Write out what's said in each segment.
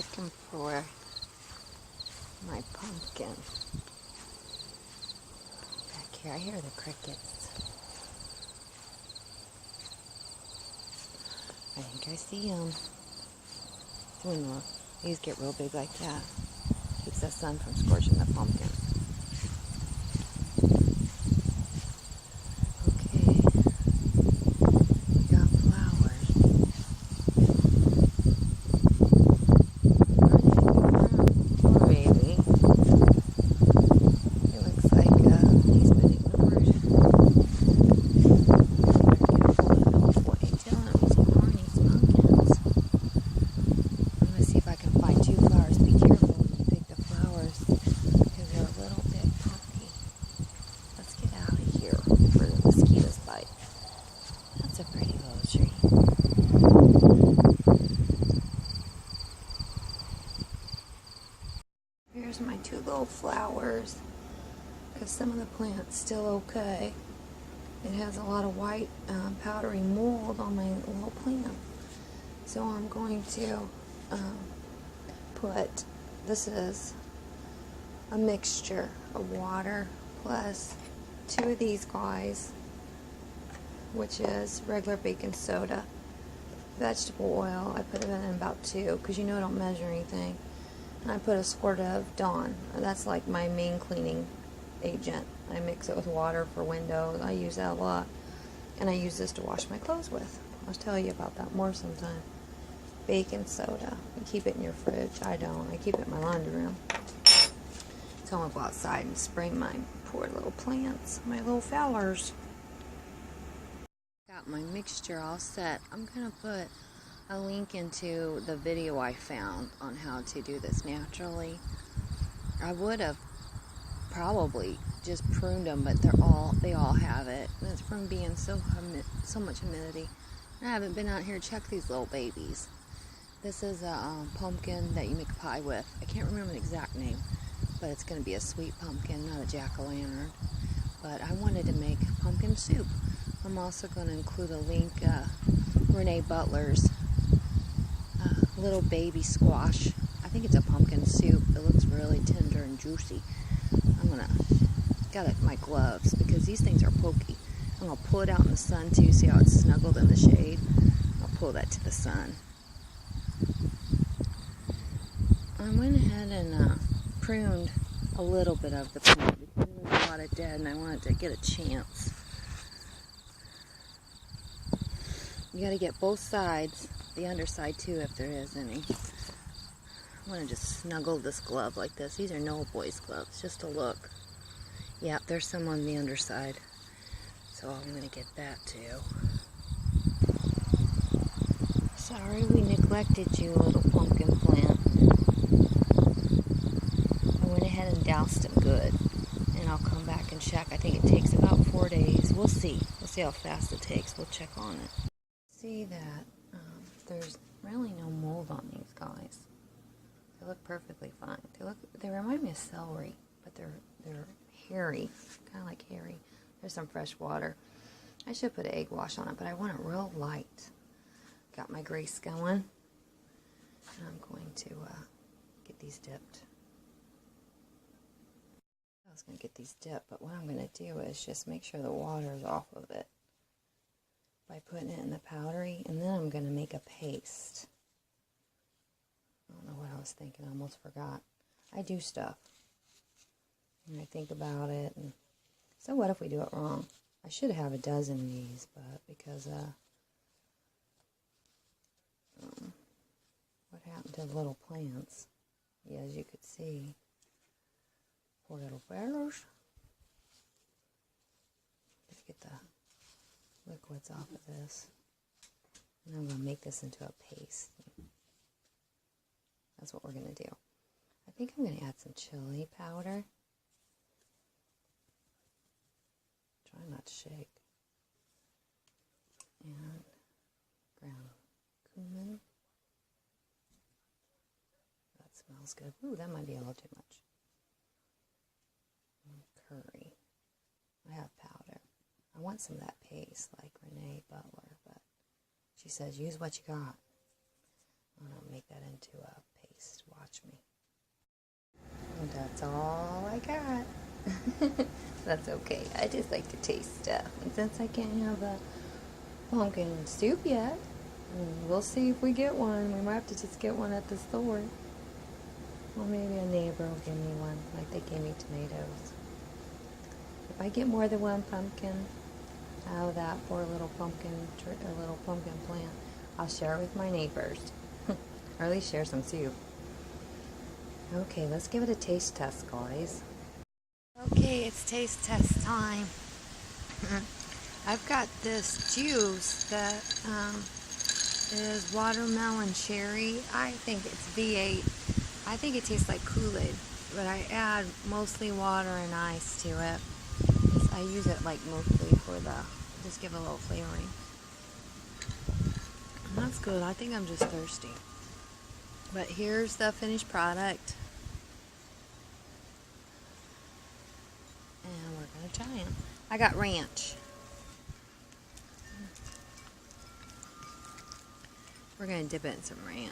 looking for my pumpkin. Back here, I hear the crickets. I think I see them. These get real big like that. Keeps the sun from scorching the pumpkin. Okay. We got flowers. Poor baby. It looks like he's been ignored. Telling him he's ignoring these pumpkins. I'm going to see if I can find two flowers. Be careful when you pick the flowers because they're a little bit puffy. Let's get out of here before the mosquitoes bite. That's a pretty little tree. Here's my two little flowers because some of the plant's still okay. It has a lot of white powdery mold on my little plant. So I'm going to put, this is a mixture of water plus 2 of these guys, which is regular baking soda, vegetable oil. I put it in about 2 because I don't measure anything. And I put a squirt of Dawn. That's like my main cleaning agent. I mix it with water for windows. I use that a lot. And I use this to wash my clothes with. I'll tell you about that more sometime. Baking soda. You keep it in your fridge. I don't. I keep it in my laundry room. So I'm going to go outside and spray my poor little plants. My little flowers. Got my mixture all set. I'm going to put a link into the video I found on how to do this naturally. I would have probably just pruned them, but they all have it. And it's from being so much humidity. And I haven't been out here to check these little babies. This is a pumpkin that you make a pie with. I can't remember the exact name, but it's going to be a sweet pumpkin, not a jack-o'-lantern. But I wanted to make pumpkin soup. I'm also going to include a link, Renate Butler's little baby squash. I think it's a pumpkin soup. It looks really tender and juicy. I'm going to got my gloves because these things are pokey. I'm going to pull it out in the sun too. See how it's snuggled in the shade? I'll pull that to the sun. I went ahead and pruned a little bit of the plant because there was a lot of dead and I wanted to get a chance. You got to get both sides, the underside too if there is any. I want to just snuggle this glove like this. These are Noah Boy's gloves, just to look. Yeah, there's some on the underside. So I'm going to get that too. Sorry we neglected you, little pumpkin plant. I went ahead and doused it good. And I'll come back and check. I think it takes about 4 days. We'll see. We'll see how fast it takes. We'll check on it. See that there's really no mold on these guys. They look perfectly fine. They remind me of celery, but they're hairy, kind of like hairy. There's some fresh water. I should put egg wash on it, but I want it real light. Got my grease going, and I'm going to get these dipped. I was going to get these dipped, but what I'm going to do is just make sure the water is off of it by putting it in the powdery, and then I'm going to make a paste. I don't know what I was thinking. I almost forgot. I do stuff. And I think about it. And so what if we do it wrong? I should have a dozen of these, but because what happened to the little plants? Yeah, as you could see. Poor little bears. Let's get the liquids off of this. And I'm going to make this into a paste. That's what we're going to do. I think I'm going to add some chili powder. Try not to shake. And ground cumin. That smells good. Ooh, that might be a little too much. And curry. I have powder. I want some of that paste like Renate Butler, but she says use what you got. I'm going to make that into a paste. watch me. And that's all I got. That's okay. I just like to taste stuff. And since I can't have a pumpkin soup yet, we'll see if we get one. We might have to just get one at the store. Or maybe a neighbor will give me one, like they gave me tomatoes. If I get more than one pumpkin out of that poor little pumpkin plant, I'll share it with my neighbors. Or at least share some soup. Okay, let's give it a taste test, guys. Okay, it's taste test time. I've got this juice that is watermelon cherry. I think it's V8. I think it tastes like Kool-Aid, but I add mostly water and ice to it. I use it like mostly for just give a little flavoring. And that's good. I think I'm just thirsty. But here's the finished product. And we're going to try it. I got ranch. We're going to dip it in some ranch.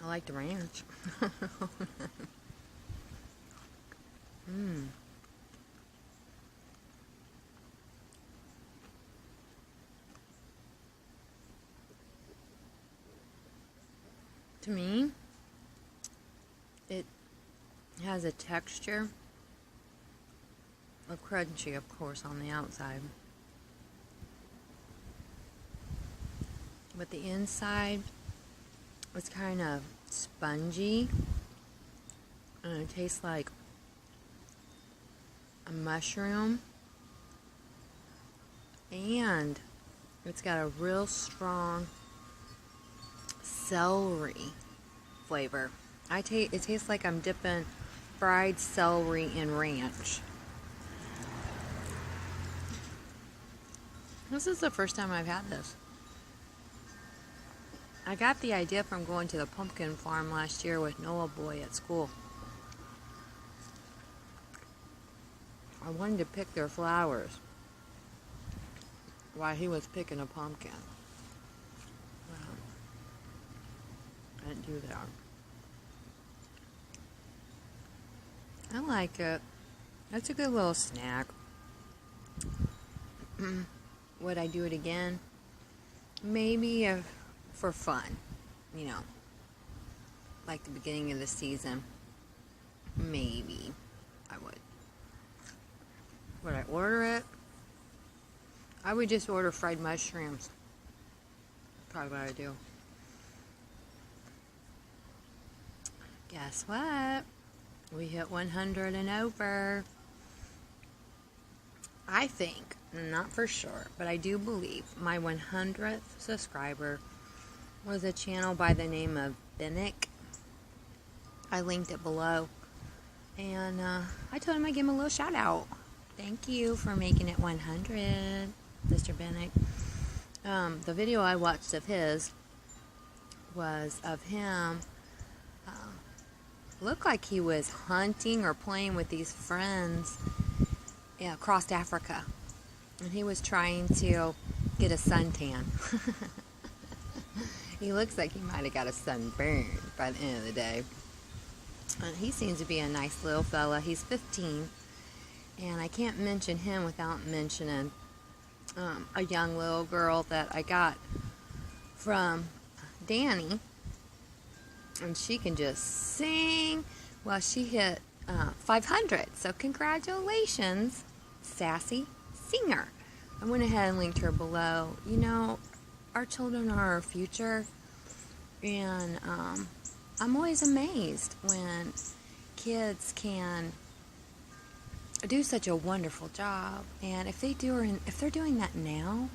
I like the ranch. To me, it has a texture of crunchy, of course, on the outside. But the inside, it's kind of spongy. And it tastes like a mushroom. And it's got a real strong celery flavor. It tastes like I'm dipping fried celery in ranch. This is the first time I've had this. I got the idea from going to the pumpkin farm last year with Noah Boy at school. I wanted to pick their flowers while he was picking a pumpkin. Well, I didn't do that. I like it. That's a good little snack. Would I do it again? Maybe for fun, like the beginning of the season. Maybe I would. Would I order it? I would just order fried mushrooms. Probably what I do. Guess what? We hit 100 and over. I think, not for sure, but I do believe my 100th subscriber was a channel by the name of Bennick. I linked it below. And I told him I'd give him a little shout out. Thank you for making it 100, Mr. Bennick. The video I watched of his was of him. Looked like he was hunting or playing with these friends across Africa. And he was trying to get a suntan. He looks like he might have got a sunburn by the end of the day. And he seems to be a nice little fella. He's 15. And I can't mention him without mentioning a young little girl that I got from Danny. And she can just sing. Well, she hit 500. So congratulations, Sassy Singer. I went ahead and linked her below. Our children are our future. And I'm always amazed when kids can do such a wonderful job. And if they're doing that now,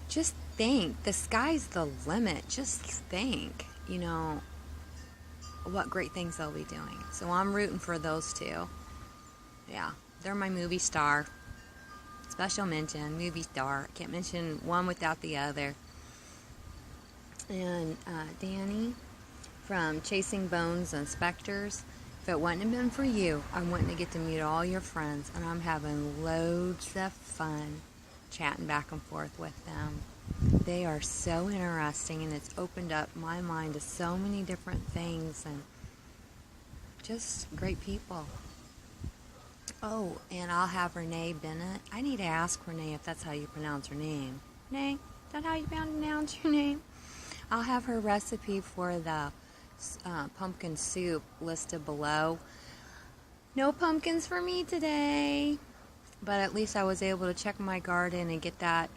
just think, the sky's the limit. Just think, what great things they'll be doing. So I'm rooting for those two. Yeah, they're my movie star. Special mention, movie star. I can't mention one without the other. And Danny from Chasing Bones and Spectors. If it wouldn't have been for you, I wouldn't get to meet all your friends, and I'm having loads of fun chatting back and forth with them. They are so interesting, and it's opened up my mind to so many different things, and just great people. Oh, and I'll have Renate Bennett. I need to ask Renee if that's how you pronounce her name. Renee, is that how you pronounce your name? I'll have her recipe for the pumpkin soup listed below. No pumpkins for me today, but at least I was able to check my garden and get that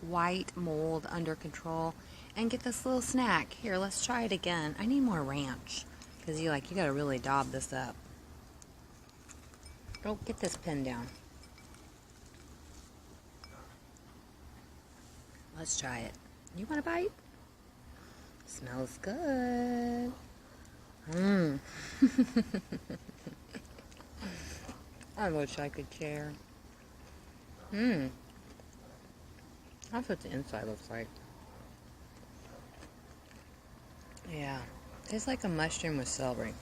white mold under control and get this little snack. Here, let's try it again. I need more ranch because you gotta really daub this up. Go get this pen down. Let's try it. You want a bite? Smells good. I wish I could share. That's what the inside looks like. Yeah. Tastes like a mushroom with celery.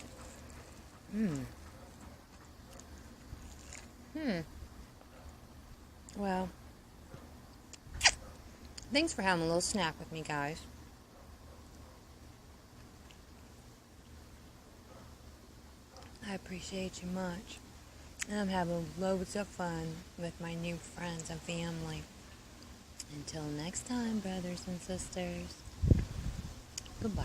Well, thanks for having a little snack with me, guys. I appreciate you much. And I'm having loads of fun with my new friends and family. Until next time, brothers and sisters. Goodbye.